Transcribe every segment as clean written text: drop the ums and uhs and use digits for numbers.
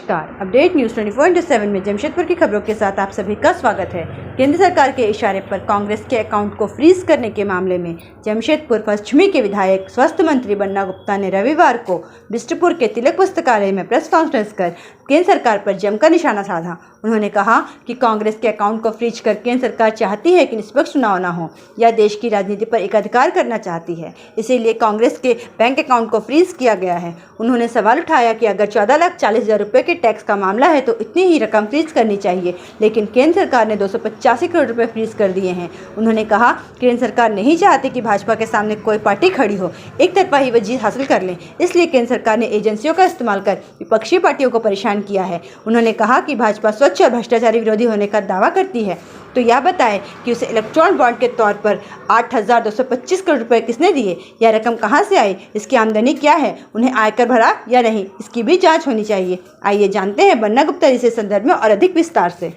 नमस्कार, update news 24/7 में जमशेदपुर की खबरों के साथ आप सभी का स्वागत है। केंद्र सरकार के इशारे पर कांग्रेस के अकाउंट को फ्रीज करने के मामले में जमशेदपुर पश्चिमी के विधायक स्वास्थ्य मंत्री बन्ना गुप्ता ने रविवार को बिष्टपुर के तिलक पुस्तकालय में प्रेस कॉन्फ्रेंस कर केंद्र सरकार पर जमकर निशाना साधा। उन्होंने कहा कि कांग्रेस के अकाउंट को फ्रीज कर केंद्र सरकार चाहती है कि निष्पक्ष चुनाव न हो या देश की राजनीति पर एकाधिकार करना चाहती है, इसीलिए कांग्रेस के बैंक अकाउंट को फ्रीज किया गया है। उन्होंने सवाल उठाया कि अगर 14,40,000 रुपये के टैक्स का मामला है तो इतनी ही रकम फ्रीज करनी चाहिए, लेकिन केंद्र सरकार ने 285 करोड़ रुपए फ्रीज कर दिए हैं। उन्होंने कहा केंद्र सरकार नहीं चाहती कि भाजपा के सामने कोई पार्टी खड़ी हो, एक तरफा ही वह जीत हासिल कर लें, इसलिए केंद्र सरकार ने एजेंसियों का इस्तेमाल कर विपक्षी पार्टियों को परेशान किया है। उन्होंने कहा कि भाजपा स्वच्छ और भ्रष्टाचारी विरोधी होने का दावा करती है तो यह बताएं कि उसे इलेक्ट्रॉन बॉन्ड के तौर पर 8,225 करोड़ रुपए किसने दिए, यह रकम कहां से आई, इसकी आमदनी क्या है, उन्हें आयकर भरा या नहीं, इसकी भी जांच होनी चाहिए। आइए जानते हैं बन्ना गुप्ता जी से संदर्भ में और अधिक विस्तार से।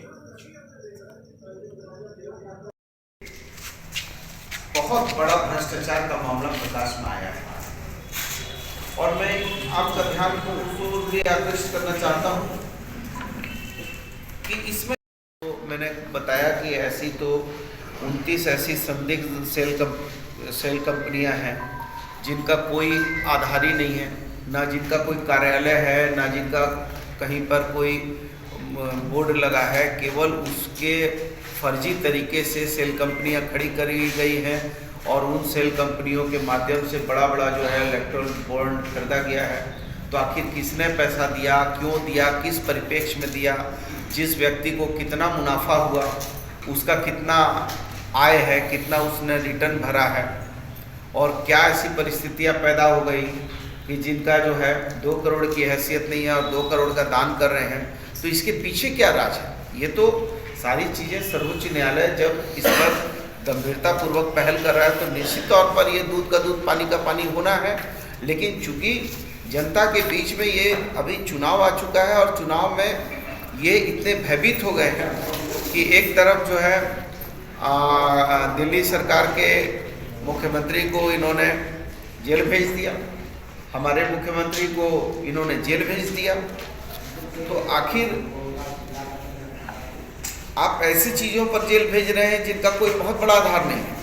बहुत बड़ा भ्रष्टाचार का मामला प्रकाश में आया है और मैं आपका ध्यान को उस लिए आकर्षित करना चाहता हूं कि इसमें तो मैंने बताया कि ऐसी तो 29 ऐसी संदिग्ध सेल कंपनियां हैं जिनका कोई आधार ही नहीं है, ना जिनका कोई कार्यालय है, ना जिनका कहीं पर कोई बोर्ड लगा है, केवल उसके फर्जी तरीके से सेल कंपनियां खड़ी करी गई हैं और उन सेल कंपनियों के माध्यम से बड़ा जो है इलेक्ट्रॉन बॉन्ड खरीदा गया है। तो आखिर किसने पैसा दिया, क्यों दिया, किस परिप्रेक्ष्य में दिया, जिस व्यक्ति को कितना मुनाफा हुआ, उसका कितना आय है, कितना उसने रिटर्न भरा है, और क्या ऐसी परिस्थितियां पैदा हो गई कि जिनका जो है 2 करोड़ की हैसियत नहीं है और 2 करोड़ का दान कर रहे हैं। तो इसके पीछे क्या राज है? ये तो सारी चीज़ें सर्वोच्च न्यायालय जब इस पर गंभीरतापूर्वक पहल कर रहा है तो निश्चित तौर पर ये दूध का दूध पानी का पानी होना है। लेकिन चूंकि जनता के बीच में ये अभी चुनाव आ चुका है और चुनाव में ये इतने भयभीत हो गए हैं कि एक तरफ जो है दिल्ली सरकार के मुख्यमंत्री को इन्होंने जेल भेज दिया, हमारे मुख्यमंत्री को इन्होंने जेल भेज दिया। तो आखिर आप ऐसी चीज़ों पर जेल भेज रहे हैं जिनका कोई बहुत बड़ा आधार नहीं है,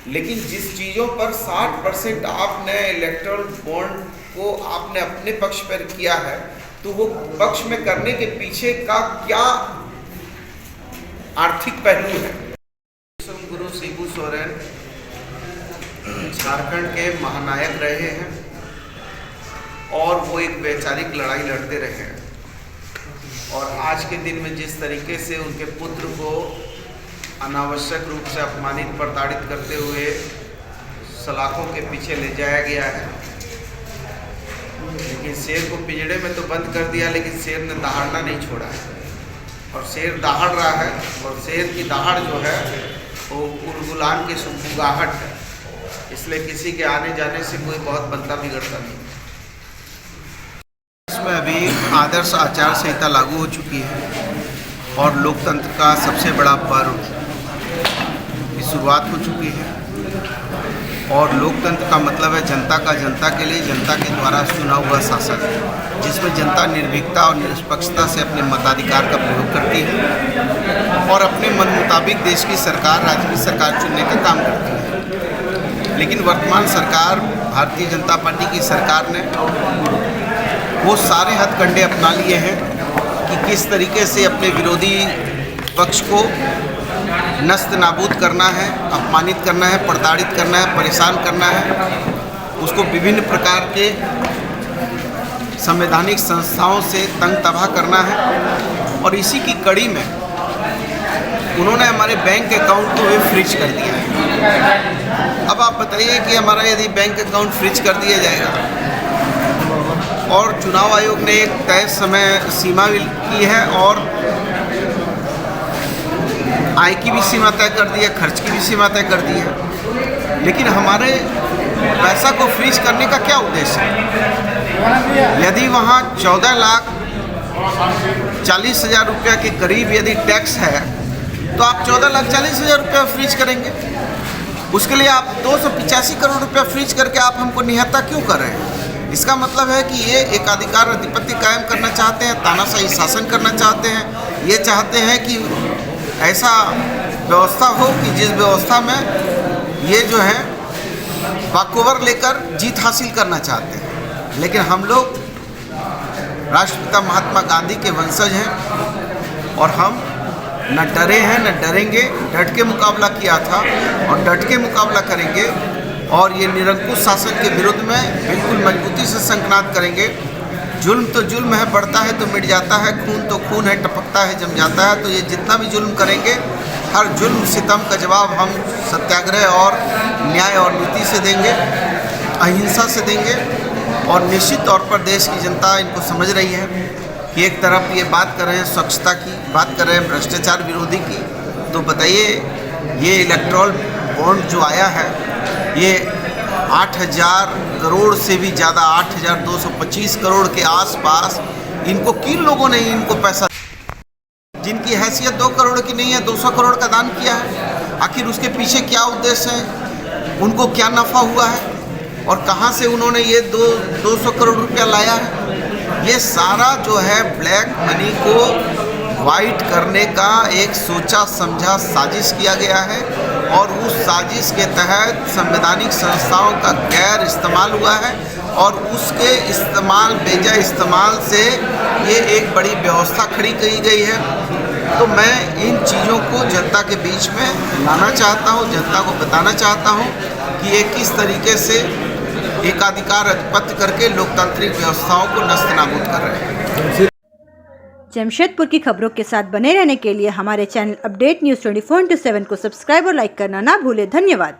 लेकिन जिस चीज़ों पर 60% आपने इलेक्ट्रल बॉन्ड को आपने अपने पक्ष पर किया है, तो वो पक्ष में करने के पीछे का क्या आर्थिक पहलू है। गुरु शिबू सोरेन झारखंड के महानायक रहे हैं और वो एक वैचारिक लड़ाई लड़ते रहे हैं और आज के दिन में जिस तरीके से उनके पुत्र को अनावश्यक रूप से अपमानित प्रताड़ित करते हुए सलाखों के पीछे ले जाया गया है, लेकिन शेर को पिंजड़े में तो बंद कर दिया, लेकिन शेर ने दहाड़ना नहीं छोड़ा है और शेर दहाड़ रहा है और शेर की दहाड़ जो है वो उलगुलान की सुगबुगाहट है, इसलिए किसी के आने जाने से कोई बहुत बनता बिगड़ता नहीं। इसमें अभी आदर्श आचार संहिता लागू हो चुकी है और लोकतंत्र का सबसे बड़ा पर्व की शुरुआत हो चुकी है और लोकतंत्र का मतलब है जनता का जनता के लिए, जनता के द्वारा चुना हुआ शासक, जिसमें जनता निर्भीकता और निष्पक्षता से अपने मताधिकार का प्रयोग करती है और अपने मन मुताबिक देश की सरकार, राज्य की सरकार चुनने का काम करती है। लेकिन वर्तमान सरकार, भारतीय जनता पार्टी की सरकार ने वो सारे हथकंडे अपना लिए हैं कि किस तरीके से अपने विरोधी पक्ष को नस्त नाबूद करना है, अपमानित करना है, प्रताड़ित करना है, परेशान करना है, उसको विभिन्न प्रकार के संवैधानिक संस्थाओं से तंग तबाह करना है। और इसी की कड़ी में उन्होंने हमारे बैंक अकाउंट को भी फ्रीज कर दिया है। अब आप बताइए कि हमारा यदि बैंक अकाउंट फ्रीज कर दिया जाएगा और चुनाव आयोग ने एक तय समय सीमा की है और आय की भी सीमा तय कर दी है, खर्च की भी सीमा तय कर दी है, लेकिन हमारे पैसा को फ्रीज करने का क्या उद्देश्य है? यदि वहाँ 14,40,000 रुपया के करीब यदि टैक्स है तो आप 14,40,000 रुपया फ्रीज करेंगे, उसके लिए आप 285 करोड़ रुपया फ्रीज करके आप हमको निहत्था क्यों कर रहे हैं? इसका मतलब है कि ये एकाधिकार अधिपत्य कायम करना चाहते हैं, तानाशाही शासन करना चाहते हैं। ये चाहते हैं कि ऐसा व्यवस्था हो कि जिस व्यवस्था में ये जो है वाकओवर लेकर जीत हासिल करना चाहते हैं। लेकिन हम लोग राष्ट्रपिता महात्मा गांधी के वंशज हैं और हम न डरे हैं न डरेंगे। डट के मुकाबला किया था और डट के मुकाबला करेंगे और ये निरंकुश शासन के विरुद्ध में बिल्कुल मजबूती से संकनाद करेंगे। जुल्म तो जुल्म है, बढ़ता है तो मिट जाता है, खून तो खून है, टपकता है जम जाता है। तो ये जितना भी जुल्म करेंगे, हर जुल्म सितम का जवाब हम सत्याग्रह और न्याय और नीति से देंगे, अहिंसा से देंगे। और निश्चित तौर पर देश की जनता इनको समझ रही है कि एक तरफ ये बात कर रहे हैं स्वच्छता की, बात कर रहे हैं भ्रष्टाचार विरोधी की, तो बताइए ये इलेक्ट्रल बॉन्ड जो आया है ये 8,000 करोड़ से भी ज़्यादा, 8,225 करोड़ के आसपास इनको किन लोगों ने इनको पैसा, जिनकी हैसियत 2 करोड़ की नहीं है, 200 करोड़ का दान किया है। आखिर उसके पीछे क्या उद्देश्य है, उनको क्या नफ़ा हुआ है और कहाँ से उन्होंने ये 200 करोड़ रुपया लाया है। ये सारा जो है ब्लैक मनी को वाइट करने का एक सोचा समझा साजिश किया गया है और उस साजिश के तहत संवैधानिक संस्थाओं का गैर इस्तेमाल हुआ है और उसके इस्तेमाल बेजा इस्तेमाल से ये एक बड़ी व्यवस्था खड़ी की गई है। तो मैं इन चीज़ों को जनता के बीच में लाना चाहता हूँ, जनता को बताना चाहता हूँ कि ये किस तरीके से एकाधिकार अधिपत्य करके लोकतांत्रिक व्यवस्थाओं को नस्त नाबूद कर रहे हैं। जमशेदपुर की खबरों के साथ बने रहने के लिए हमारे चैनल अपडेट न्यूज़ 24/7 को सब्सक्राइब और लाइक करना ना भूलें। धन्यवाद।